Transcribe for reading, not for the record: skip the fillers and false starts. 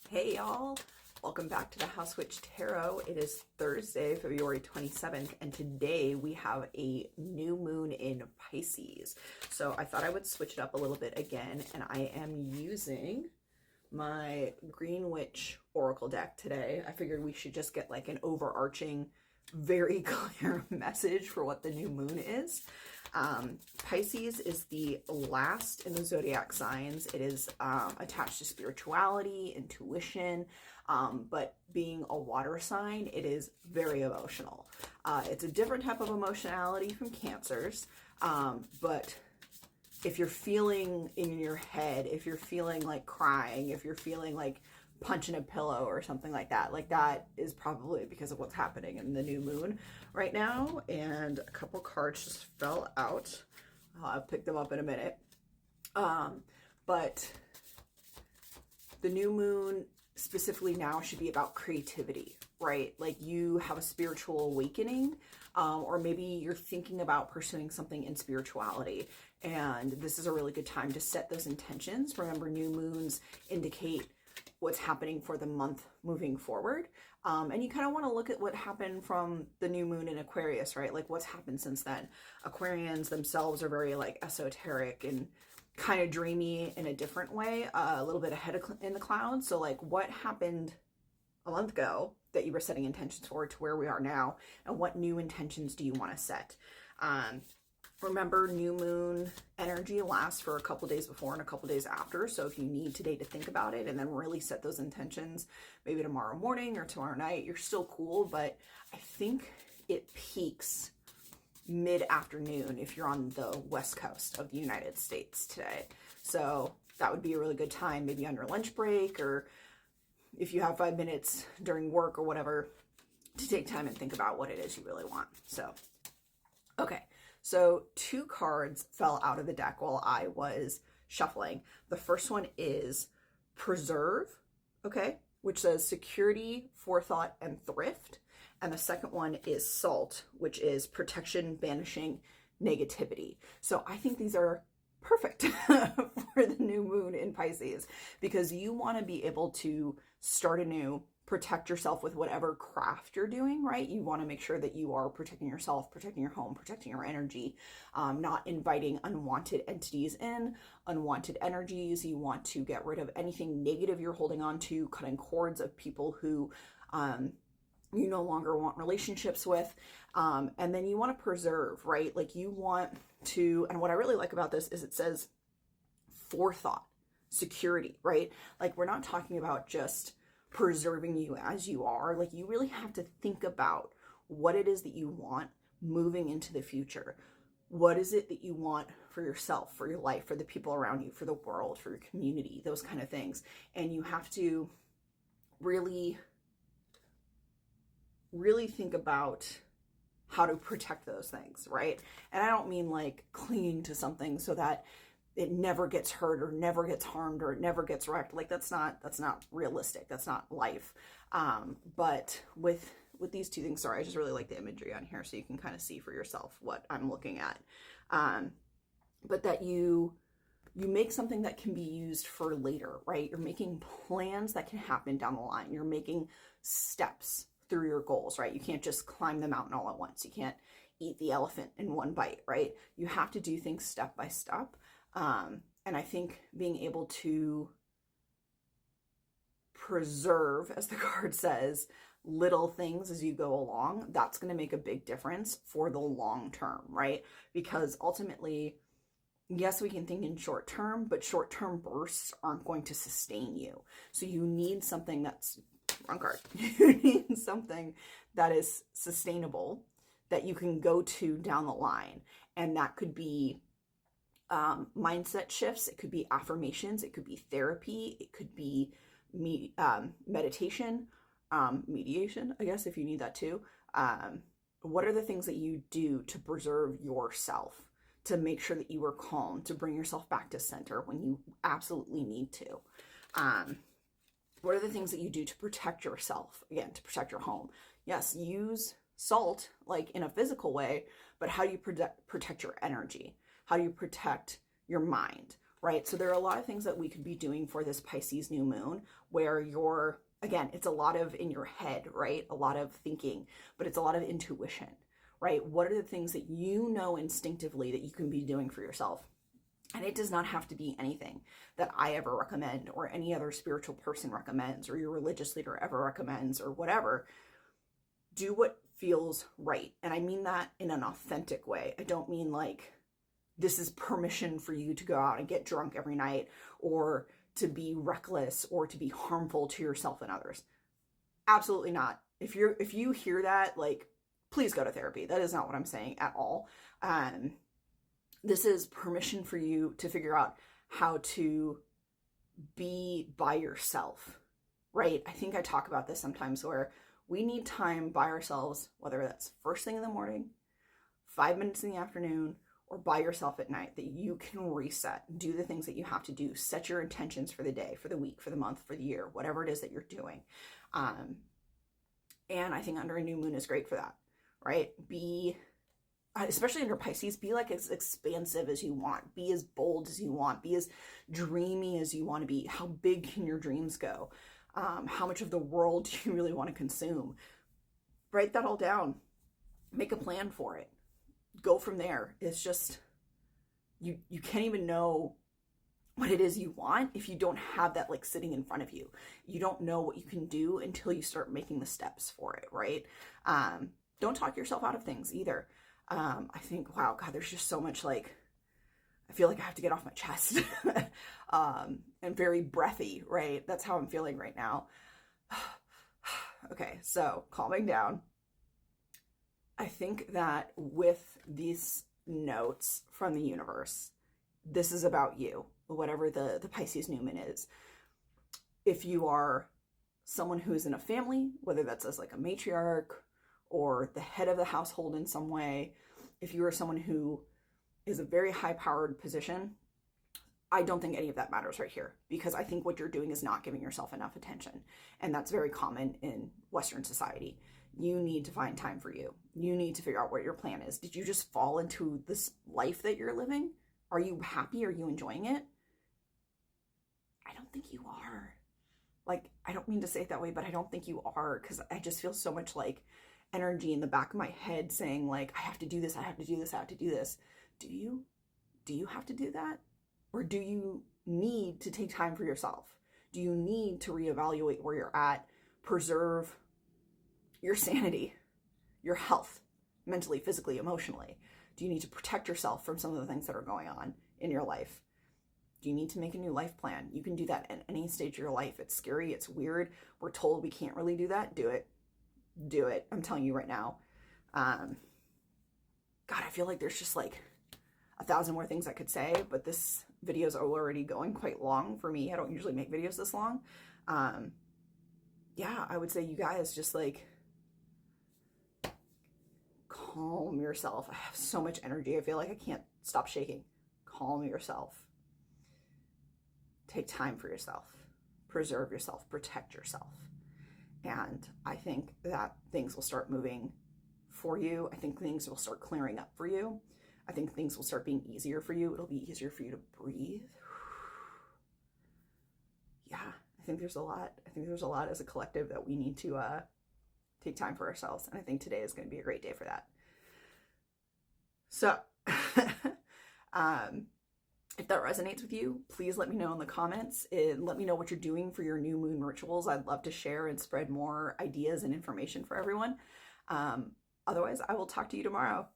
Hey y'all, welcome back to the House Witch Tarot. It is Thursday, February 27th, and today we have a new moon in Pisces. So I thought I would switch it up a little bit again, and I am using my Green Witch Oracle deck today. I figured we should just get like an overarching, very clear message for what the new moon is. Pisces is the last in the zodiac signs. It is attached to spirituality, intuition, but being a water sign, it is very emotional. It's a different type of emotionality from Cancers, but if you're feeling in your head, if you're feeling like crying, if you're feeling like punching a pillow or something like that is probably because of what's happening in the new moon right now. And a couple cards just fell out. I'll pick them up in a minute. But the new moon specifically now should be about creativity, right? Like you have a spiritual awakening, or maybe you're thinking about pursuing something in spirituality. And this is a really good time to set those intentions. Remember, new moons indicate what's happening for the month moving forward. And you kind of want to look at what happened from the new moon in Aquarius, right? Like what's happened since then. Aquarians themselves are very like esoteric and kind of dreamy in a different way, a little bit ahead in the clouds. So like what happened a month ago that you were setting intentions for to where we are now, and what new intentions do you want to set? Remember, new moon energy lasts for a couple days before and a couple days after. So if you need today to think about it and then really set those intentions, maybe tomorrow morning or tomorrow night, you're still cool. But I think it peaks mid-afternoon if you're on the west coast of the United States today. So that would be a really good time, maybe on your lunch break, or if you have 5 minutes during work or whatever, to take time and think about what it is you really want. So, okay. So 2 cards fell out of the deck while I was shuffling. The first one is Preserve, okay, which says security, forethought, and thrift. And the second one is Salt, which is protection, banishing negativity. So I think these are perfect for the new moon in Pisces, because you want to be able to start anew, protect yourself with whatever craft you're doing, right? You want to make sure that you are protecting yourself, protecting your home, protecting your energy, not inviting unwanted entities in, unwanted energies. You want to get rid of anything negative you're holding on to, cutting cords of people who you no longer want relationships with. And then you want to preserve, right? Like you want to, and what I really like about this is it says forethought, security, right? Like we're not talking about just preserving you as you are. Like you really have to think about what it is that you want moving into the future. What is it that you want for yourself, for your life, for the people around you, for the world, for your community, those kind of things. And you have to really think about how to protect those things, right? And I don't mean like clinging to something so that it never gets hurt or never gets harmed or it never gets wrecked. Like that's not realistic. That's not life. But with these 2 things, sorry, I just really like the imagery on here so you can kind of see for yourself what I'm looking at. But that you make something that can be used for later, right? You're making plans that can happen down the line. You're making steps through your goals, right? You can't just climb the mountain all at once. You can't eat the elephant in one bite, right? You have to do things step by step. And I think being able to preserve, as the card says, little things as you go along, that's going to make a big difference for the long term, right? Because ultimately, yes, we can think in short term, but short term bursts aren't going to sustain you. So you need something that's, wrong card, you need something that is sustainable that you can go to down the line. And that could be mindset shifts, it could be affirmations, it could be therapy, it could be meditation, mediation, I guess, if you need that too. What are the things that you do to preserve yourself, to make sure that you are calm, to bring yourself back to center when you absolutely need to? What are the things that you do to protect yourself, again, to protect your home? Yes, use salt like in a physical way, but how do you protect your energy? How do you protect your mind, right? So there are a lot of things that we could be doing for this Pisces new moon where you're, again, it's a lot of in your head, right? A lot of thinking, but it's a lot of intuition, right? What are the things that you know instinctively that you can be doing for yourself? And it does not have to be anything that I ever recommend or any other spiritual person recommends or your religious leader ever recommends or whatever. Do what feels right. And I mean that in an authentic way. I don't mean like this is permission for you to go out and get drunk every night or to be reckless or to be harmful to yourself and others. Absolutely not. If you hear that, like, please go to therapy. That is not what I'm saying at all. This is permission for you to figure out how to be by yourself, right? I think I talk about this sometimes where we need time by ourselves, whether that's first thing in the morning, 5 minutes in the afternoon, or by yourself at night, that you can reset, do the things that you have to do, set your intentions for the day, for the week, for the month, for the year, whatever it is that you're doing. And I think under a new moon is great for that, right? Be, especially under Pisces, be like as expansive as you want, be as bold as you want, be as dreamy as you want to be. How big can your dreams go? How much of the world do you really want to consume? Write that all down. Make a plan for it. Go from there. It's just, you can't even know what it is you want if you don't have that like sitting in front of you. You don't know what you can do until you start making the steps for it, right? Don't talk yourself out of things either. I think, wow, God, there's just so much like, I feel like I have to get off my chest and very breathy, right? That's how I'm feeling right now. Okay, so calming down. I think that with these notes from the universe, this is about you, whatever the Pisces new moon is. If you are someone who is in a family, whether that's as like a matriarch or the head of the household in some way, if you are someone who is a very high-powered position, I don't think any of that matters right here, because I think what you're doing is not giving yourself enough attention. And that's very common in Western society. You need to find time for you. You need to figure out what your plan is. Did you just fall into this life that you're living? Are you happy? Are you enjoying it? I don't think you are. Like, I don't mean to say it that way, but I don't think you are, because I just feel so much like energy in the back of my head saying like, I have to do this, I have to do this, I have to do this. Do you? Do you have to do that? Or do you need to take time for yourself? Do you need to reevaluate where you're at, preserve your sanity, your health, mentally, physically, emotionally? Do you need to protect yourself from some of the things that are going on in your life? Do you need to make a new life plan? You can do that at any stage of your life. It's scary. It's weird. We're told we can't really do that. Do it. Do it. I'm telling you right now. God, I feel like there's just like 1,000 more things I could say, but this video is already going quite long for me. I don't usually make videos this long. Yeah, I would say you guys just like calm yourself. I have so much energy. I feel like I can't stop shaking. Calm yourself. Take time for yourself. Preserve yourself. Protect yourself. And I think that things will start moving for you. I think things will start clearing up for you. I think things will start being easier for you. It'll be easier for you to breathe. Yeah, I think there's a lot. I think there's a lot as a collective that we need to take time for ourselves. And I think today is going to be a great day for that. So, if that resonates with you, please let me know in the comments. Let me know what you're doing for your new moon rituals. I'd love to share and spread more ideas and information for everyone. Otherwise, I will talk to you tomorrow.